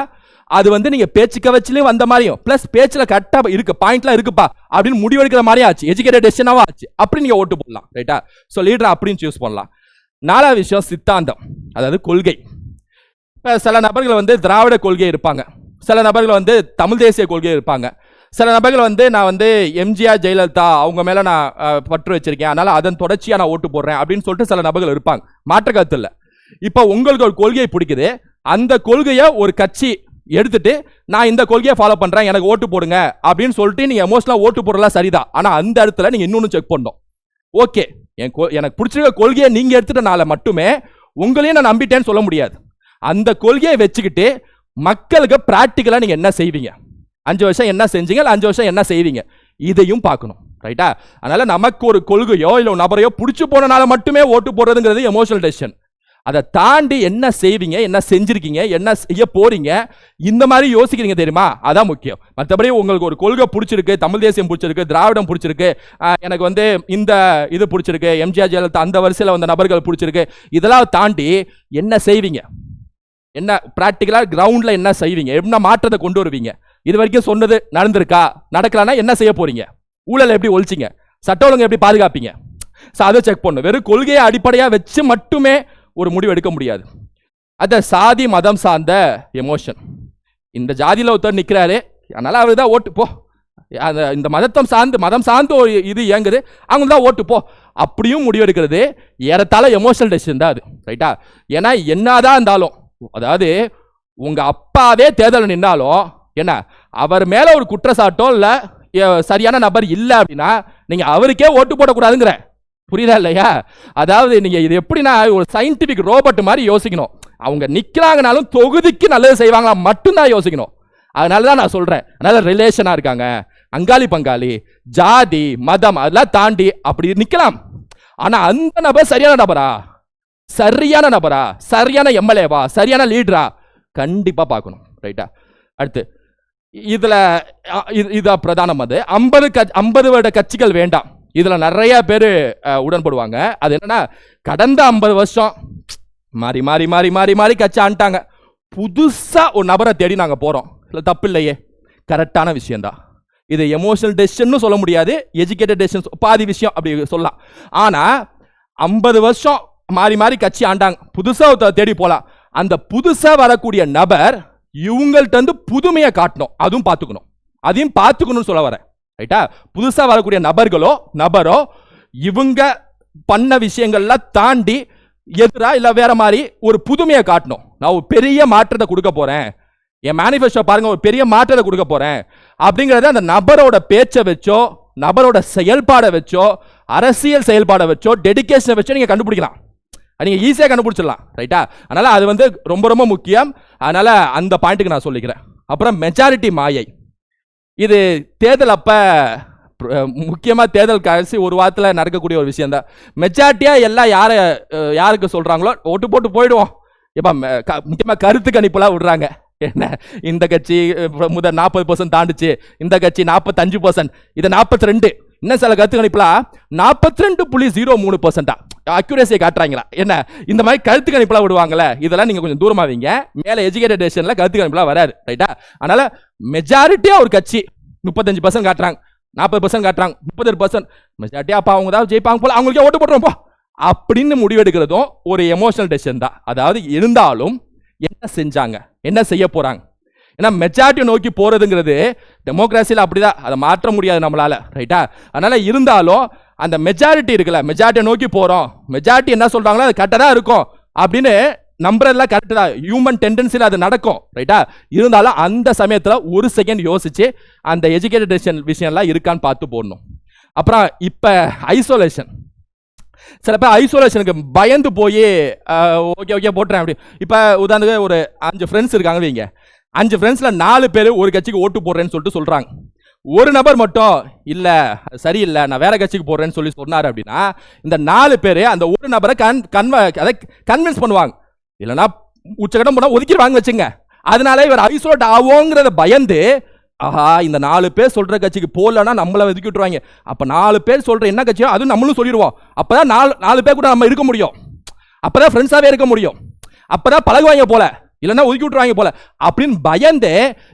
Speaker 1: அது வந்து நீங்கள் பேச்சு கவர்ச்சிலையும் வந்த மாதிரியும், ப்ளஸ் பேச்சில் கரெக்டாக இருக்கு, பாயிண்ட்லாம் இருக்குப்பா அப்படின்னு முடிவெடுக்கிற மாதிரியும் ஆச்சு, எஜுகேட்டட் டெசிஷனாகவும் ஆச்சு. அப்படி நீங்கள் ஓட்டு போடலாம். ரைட்டா? ஸோ லீடர் அப்படின்னு சூஸ் பண்ணலாம். 4வது விஷயம் சித்தாந்தம், அதாவது கொள்கை. இப்போ சில நபர்கள் வந்து திராவிட கொள்கை இருப்பாங்க, சில நபர்கள் வந்து தமிழ் தேசிய கொள்கை இருப்பாங்க, சில நபர்கள் வந்து நான் வந்து எம்ஜிஆர் ஜெயலலிதா அவங்க மேலே நான் பற்று வச்சிருக்கேன், அதனால் அதன் தொடர்ச்சியாக நான் ஓட்டு போடுறேன் அப்படின்னு சொல்லிட்டு சில நபர்கள் இருப்பாங்க. மாற்ற கருத்து இல்லை. இப்போ உங்களுக்கு ஒரு கொள்கையை பிடிக்குது, அந்த கொள்கையை ஒரு கட்சி எடுத்துட்டு நான் இந்த கொள்கையை ஃபாலோ பண்ணுறேன், எனக்கு ஓட்டு போடுங்க அப்படின்னு சொல்லிட்டு நீங்கள் எமோஷனலாக ஓட்டு போடலாம், சரிதான். ஆனால் அந்த இடத்துல நீங்கள் இன்னொன்று செக் பண்ணணும். ஓகே, எனக்கு பிடிச்சிருக்க கொள்கையை நீங்கள் எடுத்துட்டனால மட்டுமே உங்களையும் நான் நம்பிட்டேன்னு சொல்ல முடியாது. அந்த கொள்கையை வச்சுக்கிட்டு மக்களுக்கு பிராக்டிக்கலாக நீங்கள் என்ன செய்வீங்க, 5 வருஷம் என்ன செஞ்சீங்க, 5 வருஷம் என்ன செய்வீங்க, இதையும் பார்க்கணும். ரைட்டா? அதனால நமக்கு ஒரு கொள்கையோ இல்லை ஒரு நபரையோ பிடிச்சி போனனால மட்டுமே ஓட்டு போடுறதுங்கிறது எமோஷனல் டெசிஷன். அதை தாண்டி என்ன செய்வீங்க, என்ன செஞ்சிருக்கீங்க, என்ன செய்ய போறீங்க, இந்த மாதிரி யோசிக்கிறீங்க தெரியுமா, அதான் முக்கியம். மற்றபடி உங்களுக்கு ஒரு கொள்கை பிடிச்சிருக்கு, தமிழ் தேசியம் பிடிச்சிருக்கு, திராவிடம் பிடிச்சிருக்கு, எனக்கு வந்து இந்த இது பிடிச்சிருக்கு, எம்ஜிஆர் ஜெயலலிதா அந்த வரிசையில் வந்த நபர்கள் பிடிச்சிருக்கு, இதெல்லாம் தாண்டி என்ன செய்வீங்க, என்ன பிராக்டிக்கலாக கிரவுண்டில் என்ன செய்வீங்க, என்ன மாற்றத்தை கொண்டு வருவீங்க, இது வரைக்கும் சொன்னது நடந்திருக்கா, நடக்கலான்னா என்ன செய்ய போறீங்க, ஊழலை எப்படி ஒழிச்சிங்க, சட்ட ஒழுங்கை எப்படி பாதுகாப்பீங்க. ஸோ அதை செக் பண்ணணும். வெறும் கொள்கையை அடிப்படையாக வச்சு மட்டுமே ஒரு முடிவு எடுக்க முடியாது. அந்த சாதி மதம் சார்ந்த எமோஷன், இந்த ஜாதியில் ஒருத்தர் நிற்கிறாரு, அதனால அவர் தான் ஓட்டு போ, இந்த மதம் சார்ந்து ஒரு இது இயங்குது, அவங்க தான் ஓட்டு போ, அப்படியும் முடிவெடுக்கிறது ஏறத்தாழ எமோஷனல் டெசிஷன் தான் அது. ரைட்டா? ஏன்னா என்னதான் இருந்தாலும், அதாவது உங்க அப்பாவே தேர்தல் நின்னாலும் என்ன அவர் மேல ஒரு குற்றச்சாட்டோ இல்ல சரியான நபர் இல்லை அப்படின்னா நீங்க அவருக்கே ஓட்டு போடக்கூடாதுங்கிற, புரியுதா இல்லையா? அதாவது நீங்க இது எப்படின்னா ஒரு சயின்டிபிக் ரோபோட் மாதிரி யோசிக்கணும். அவங்க நிக்கிறாங்கனாலும் தொகுதிக்கு நல்லது செய்வாங்களா மட்டும்தான் யோசிக்கணும். அதனால தான் நான் சொல்றேன். அதனால ரிலேஷனா இருக்காங்க, அங்காளி பங்காளி, ஜாதி மதம் அதெல்லாம் தாண்டி அப்படி நிக்கலாம். ஆனா அந்த நபர் சரியான நபரா, சரியான எம்எல்ஏவா, சரியான லீடரா, கண்டிப்பா பார்க்கணும். ரைட்டா? அடுத்து இதுல இதுதான் பிரதானம். அது 50 வருட கட்சிகள் வேண்டாம். இதுல நிறைய பேர் உடன்படுவாங்க. அது என்னன்னா, கடந்த 50 வருஷம் மாறி மாறி மாறி மாறி மாறி கட்சி ஆண்டாங்க, புதுசா ஒரு நபரை தேடி நாங்க போறோம். இல்லை தப்பு இல்லையே, கரெக்டான விஷயம்தான். இது எமோஷனல் டெசிஷன் சொல்ல முடியாது, எஜுகேட்டட் டெசிஷன் பாதி விஷயம் அப்படி சொல்லலாம். ஆனா 50 வருஷம் மாறி மாறி கட்சி ஆண்டாங்க, புதுசா தேடி போலாம். அந்த புதுசா வரக்கூடிய நபர் இவங்கள்ட்ட இருந்து புதுமையை காட்டணும், அதுவும் பார்த்துக்கணும், அதையும் பார்த்துக்கணும்னு சொல்ல வரேன். ரைட்டா? புதுசா வரக்கூடிய நபரோ இவங்க பண்ண விஷயங்கள்லாம் தாண்டி எதிரா இல்ல வேற மாதிரி ஒரு புதுமையை காட்டணும். நான் ஒரு பெரிய மாற்றத்தை கொடுக்க போறேன், என் மேனிஃபெஸ்டோ பாருங்க, ஒரு பெரிய மாற்றத்தை கொடுக்க போறேன் அப்படிங்கறத அந்த நபரோட பேச்சை வச்சோ, நபரோட செயல்பாடை வச்சோ, அரசியல் செயல்பாடை வச்சோ, டெடிகேஷனை வச்சோ நீங்க கண்டுபிடிக்கலாம். நீங்க ஈஸியா கண்டுபிடிச்சிடலாம். ரைட்டா? அதனால அது வந்து ரொம்ப ரொம்ப முக்கியம். அதனால அந்த பாயிண்ட்டுக்கு நான் சொல்லிக்கிறேன். அப்புறம் மெஜாரிட்டி மாயை, இது தேர்தல் அப்ப முக்கியமா தேர்தல் கடைசி ஒரு வாரத்தில் நடக்கக்கூடிய ஒரு விஷயம் தான். மெஜாரிட்டியா எல்லாம் யாருக்கு சொல்றாங்களோ ஓட்டு போட்டு போயிடுவோம். இப்ப முக்கியமா கருத்து கணிப்புலாம் விடுறாங்க. என்ன இந்த கட்சி முதல் 40% தாண்டுச்சு, இந்த கட்சி 45%, இது 42. இன்னும் சில கருத்து கணிப்புலாம் 42.03% அக்யூரேசியை காட்டுறாங்களா. என்ன இந்த மாதிரி கருத்து கணிப்புலாம் விடுவாங்கல்ல, இதெல்லாம் நீங்க கொஞ்சம் தூரமா வைங்க. மேல எஜுகேட்டட் நேஷன்ல கருத்து கணிப்புலாம் வராது, ரைட்டா? அதனால மெஜாரிட்டியா ஒரு கட்சி 35% காட்டுறாங்க, 40% காட்டுறாங்க, 38% மெஜாரிட்டியா அப்ப அவங்க தான் ஜெயிப்பாங்க போல, அவங்களுக்கே ஓட்டு போட்டுரும் போ அப்படின்னு முடிவெடுக்கிறதும் ஒரு எமோஷனல் டெசிஷன் தான். அதாவது இருந்தாலும் என்ன செஞ்சாங்க, என்ன செய்ய போறாங்க. ஏன்னா மெஜாரிட்டி நோக்கி போறதுங்கிறது டெமோக்ராசியில் அப்படிதான், அதை மாற்ற முடியாது நம்மளால, ரைட்டா? அதனால இருந்தாலும் அந்த மெஜாரிட்டி இருக்குல்ல, மெஜாரிட்டியை நோக்கி போறோம், மெஜாரிட்டி என்ன சொல்றாங்களோ அது கரெக்டா தான் இருக்கும் அப்படின்னு நம்புறதுலாம் கரெக்ட் தான், ஹியூமன் டெண்டன்சியில் அது நடக்கும், ரைட்டா? இருந்தாலும் அந்த சமயத்தில் ஒரு செகண்ட் யோசிச்சு அந்த எஜுகேட்டட் டெசிஷன் விஷயம்லாம் இருக்கான்னு பார்த்து போடணும். அப்புறம் இப்போ ஐசோலேஷன், சில பேர் ஐசோலேஷனுக்கு பயந்து போய் ஓகே ஓகே போட்டுறேன் அப்படி. இப்போ உதாரணத்துக்கு ஒரு 5 ஃப்ரெண்ட்ஸ் இருக்காங்க வைங்க, 5 ஃப்ரெண்ட்ஸில் 4 பேர் ஒரு கட்சிக்கு ஓட்டு போடுறேன்னு சொல்லிட்டு சொல்கிறாங்க. ஒரு நபர் மட்டும் இல்லை சரியில்லை நான் வேற கட்சிக்கு போடுறேன்னு சொல்லி சொன்னார் அப்படின்னா, இந்த 4 பேர் அந்த ஒரு நபரை அதை கன்வின்ஸ் பண்ணுவாங்க, இல்லைன்னா உச்சகட்டம் போனால் ஒதுக்கிடுவாங்க வச்சுங்க. அதனால இவர் ஐசோலேட் ஆவோங்கிறத பயந்து, ஆஹா இந்த 4 பேர் சொல்ற கட்சிக்கு போகலன்னா நம்மளை ஒதுக்கி விட்டுருவாங்க, அப்போ 4 பேர் சொல்ற என்ன கட்சியோ அது நம்மளும் சொல்லிடுவோம், அப்பதான் 4 பேர் கூட நம்ம இருக்க முடியும், அப்பதான் ஃப்ரெண்ட்ஸாவே இருக்க முடியும், அப்பதான் பழகுவாங்க போல, இல்லைன்னா ஒதுக்கி விட்டுருவாங்க போல அப்படின்னு பயந்து,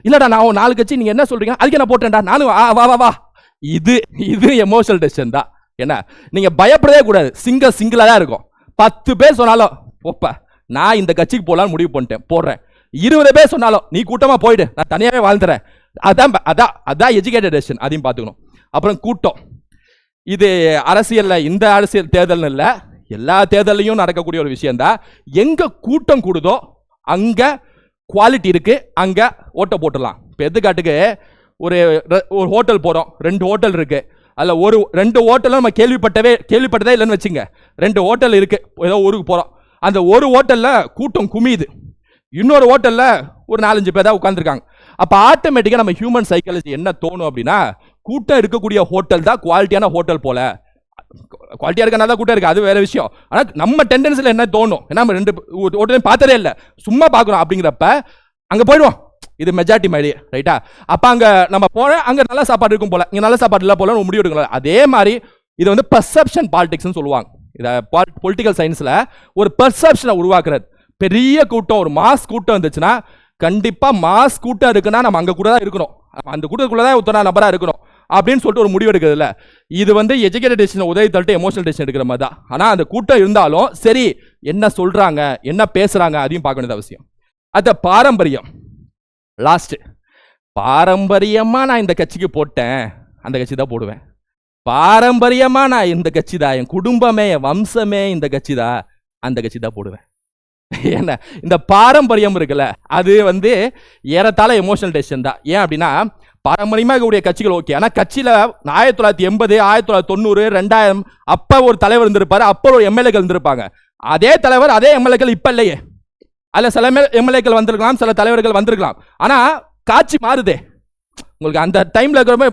Speaker 1: இல்லடா நான் 4 கட்சி நீங்க என்ன சொல்றீங்க அதுக்கு நான் போட்டேன்டா நானும் வா வா வா. இது எமோஷனல் டெசிஷன் தான். என்ன நீங்க பயப்படவே கூடாது, சிங்கிளா தான் இருக்கும். 10 பேர் சொன்னாலும் போப்ப நான் இந்த கட்சிக்கு போகலான்னு முடிவு பண்ணிட்டேன் போடுறேன், 20 பேர் சொன்னாலும் நீ கூட்டமா போயிடு நான் தனியாவே வாழ்ந்துறேன், அதான் எஜுகேட்டட் டெசிஷன், அதையும் பார்த்துக்கணும். அப்புறம் கூட்டம், இது அரசியல்ல இந்த அரசியல் தேர்தல் இல்ல, எல்லா தேர்தலையும் நடக்கக்கூடிய ஒரு விஷயம் தான். எங்க கூட்டம் கூடுதோ அங்க குவாலிட்டி இருக்கு, அங்க ஓட்ட போட்டுடலாம். இப்போ எடுத்துக்காட்டுக்கு ஒரு ஹோட்டல் போறோம், 2 ஹோட்டல் இருக்கு, அதுல 2 ஹோட்டலும் நம்ம கேள்விப்பட்டதே இல்லைன்னு வச்சுங்க. 2 ஹோட்டல் இருக்கு, ஏதோ ஊருக்கு போறோம், அந்த ஒரு ஹோட்டல்ல கூட்டம் குமியுது, இன்னொரு ஹோட்டல்ல ஒரு 4-5 பேர் தான் உட்காந்துருக்காங்க. அப்ப ஆட்டோமேட்டிக்கா நம்ம ஹியூமன் சைக்காலஜி என்ன தோணும் அப்படின்னா, கூட்டம் இருக்கக்கூடிய ஹோட்டல் தான் குவாலிட்டியான ஹோட்டல் போல. குவாலிட்டியா இருக்கனால கூட்டம் இருக்கு, அது வேற விஷயம். ஆனா நம்ம டெண்டன்சில என்ன தோணும், நம்ம 2 ஹோட்டலையும் பார்த்ததே இல்லை, சும்மா பார்க்குறோம் அப்படிங்கிறப்ப அங்க போயிடுவோம், இது மெஜாரிட்டி மாதிரி, ரைட்டா? அப்ப அங்க நம்ம போன அங்க நல்ல சாப்பாடு இருக்கும் போல, இங்க நல்ல சாப்பாடு இல்லை போல முடிவு எடுக்கலாம். அதே மாதிரி இது வந்து பெர்செப்ஷன் பாலிடிக்ஸ்னு சொல்லுவாங்க. இதை பொலிட்டிக்கல் சயின்ஸ்ல ஒரு பெர்செப்ஷனை உருவாக்குறது. பெரிய கூட்டம், ஒரு மாஸ் கூட்டம் இருந்துச்சுன்னா, கண்டிப்பா மாஸ் கூட்டம் இருக்குன்னா நம்ம அங்க கூட தான் இருக்கணும், அந்த கூட்டத்துக்குள்ளதான் ஒருத்தனா நபரா இருக்கணும் அப்படின்னு சொல்லிட்டு ஒரு முடிவு எடுக்கிறது இல்ல. இது வந்து எஜுகேட்டட் டெசிஷன் உதவி தள்ளிட்டு எமோஷனல் டெசிஷன் எடுக்கிற மாதிரி தான். ஆனா அந்த கூட்டம் இருந்தாலும் சரி என்ன சொல்றாங்க என்ன பேசுறாங்க அதையும் பார்க்க வேண்டியது அவசியம். அது பாரம்பரியம். லாஸ்ட், பாரம்பரியமா நான் இந்த கட்சிக்கு போட்டேன் அந்த கட்சி தான் போடுவேன், பாரம்பரியமா நான் இந்த கட்சி தான், என் குடும்பமே என் வம்சமே இந்த கட்சி தான், அந்த கட்சி தான் போடுவேன். என்ன இந்த பாரம்பரியம் இருக்குல்ல, அது வந்து ஏறத்தாழ எமோஷனல் டெசிஷன் தான். ஏன் அப்படின்னா பாரம்பரியமாக இருக்கக்கூடிய கட்சிகள் ஓகே, ஆனால் கட்சியில் 1980, 1990, 2000 அப்போ ஒரு தலைவர் இருந்திருப்பாரு, அப்போ ஒரு எம்எல்ஏக்கள் இருந்திருப்பாங்க. அதே தலைவர் அதே எம்எல்ஏக்கள் இப்போ இல்லையே, அதில் சில எம்எல்ஏக்கள் வந்திருக்கலாம், சில தலைவர்கள் வந்திருக்கலாம், ஆனால் காட்சி மாறுதே. உங்களுக்கு அந்த டைமில் இருக்கிறப்ப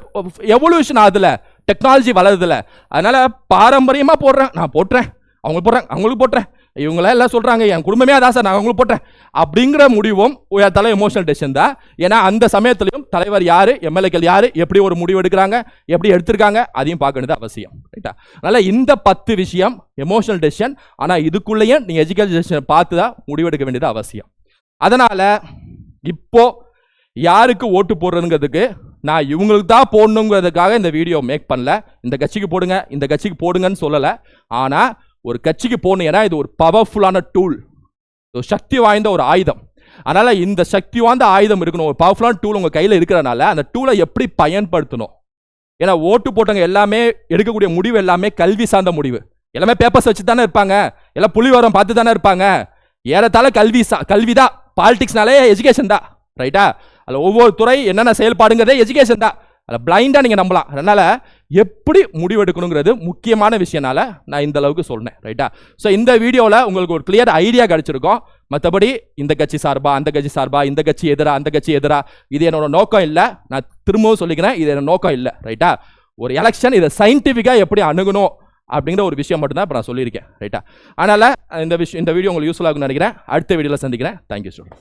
Speaker 1: எவல்யூஷன் ஆகுதுல, டெக்னாலஜி வளருதுல. அதனால பாரம்பரியமாக போடுறேன், நான் போட்டுறேன், அவங்களுக்கு போடுறேன், அவங்களுக்கு போட்டுறேன், இவங்கள எல்லாம் சொல்றாங்க என் குடும்பமே அதான் சார் நான் அவங்களுக்கு போட்டேன் அப்படிங்கிற முடிவும் தலை எமோஷனல் டெசிஷன் தான். ஏன்னா அந்த சமயத்திலையும் தலைவர் யாரு, எம்எல்ஏக்கள் யாரு, எப்படி ஒரு முடிவு எடுக்கிறாங்க, எப்படி எடுத்திருக்காங்க அதையும் பார்க்க வேண்டியது அவசியம், ரைட்டா? அதனால இந்த 10 விஷயம் எமோஷனல் டெசிஷன். ஆனா இதுக்குள்ளேயே நீங்க எஜுகேஷன் டெசிஷன் பார்த்து தான் முடிவெடுக்க வேண்டியது அவசியம். அதனால இப்போ யாருக்கு ஓட்டு போடுறதுங்கிறதுக்கு நான் இவங்களுக்கு தான் போடணுங்கிறதுக்காக இந்த வீடியோ மேக் பண்ணல. இந்த கட்சிக்கு போடுங்க இந்த கட்சிக்கு போடுங்கன்னு சொல்லலை. ஆனா ஒரு கட்சிக்கு போகணும், ஏன்னா இது ஒரு பவர்ஃபுல்லான டூல், சக்தி வாய்ந்த ஒரு ஆயுதம். அதனால இந்த சக்தி வாய்ந்த ஆயுதம் இருக்கணும், ஒரு பவர்ஃபுல்லான டூல் உங்க கையில் இருக்கிறனால அந்த டூலை எப்படி பயன்படுத்தணும். ஏன்னா ஓட்டு போட்டவங்க எல்லாமே எடுக்கக்கூடிய முடிவு எல்லாமே கல்வி சார்ந்த முடிவு, எல்லாமே பேப்பர்ஸ் வச்சு தானே இருப்பாங்க, எல்லாம் புலிவரம் பார்த்து தானே இருப்பாங்க. ஏறத்தாழ கல்விதான், பாலிடிக்ஸ்னாலே எஜுகேஷன் தான், ரைட்டா? அதில் ஒவ்வொரு துறை என்னென்ன செயல்பாடுங்கிறதே எஜுகேஷன் தான், அதில் பிளைண்டாக நீங்கள் நம்பலாம். அதனால் எப்படி முடிவெடுக்கணுங்கிறது முக்கியமான விஷயனால நான் இந்த அளவுக்கு சொன்னேன், ரைட்டா? ஸோ இந்த வீடியோவில் உங்களுக்கு ஒரு கிளியர் ஐடியா கிடச்சிருக்கும். மற்றபடி இந்த கட்சி சார்பா அந்த கட்சி சார்பா, இந்த கட்சி எதிரா அந்த கட்சி எதிரா, இது என்னோட நோக்கம் இல்லை. நான் திரும்பவும் சொல்லிக்கிறேன், இது என்னோட நோக்கம் இல்லை, ரைட்டா? ஒரு எலெக்ஷன் இதை சயின்டிஃபிக்காக எப்படி அணுகணும் அப்படிங்கிற ஒரு விஷயம் மட்டும்தான் இப்போ நான் சொல்லியிருக்கேன். ரைட்டா? அதனால் இந்த வீடியோ உங்களுக்கு யூஸ்ஃபுல்லாக இருக்கும்னு நினைக்கிறேன். அடுத்த வீடியோவில் சந்திக்கிறேன். Thank you student.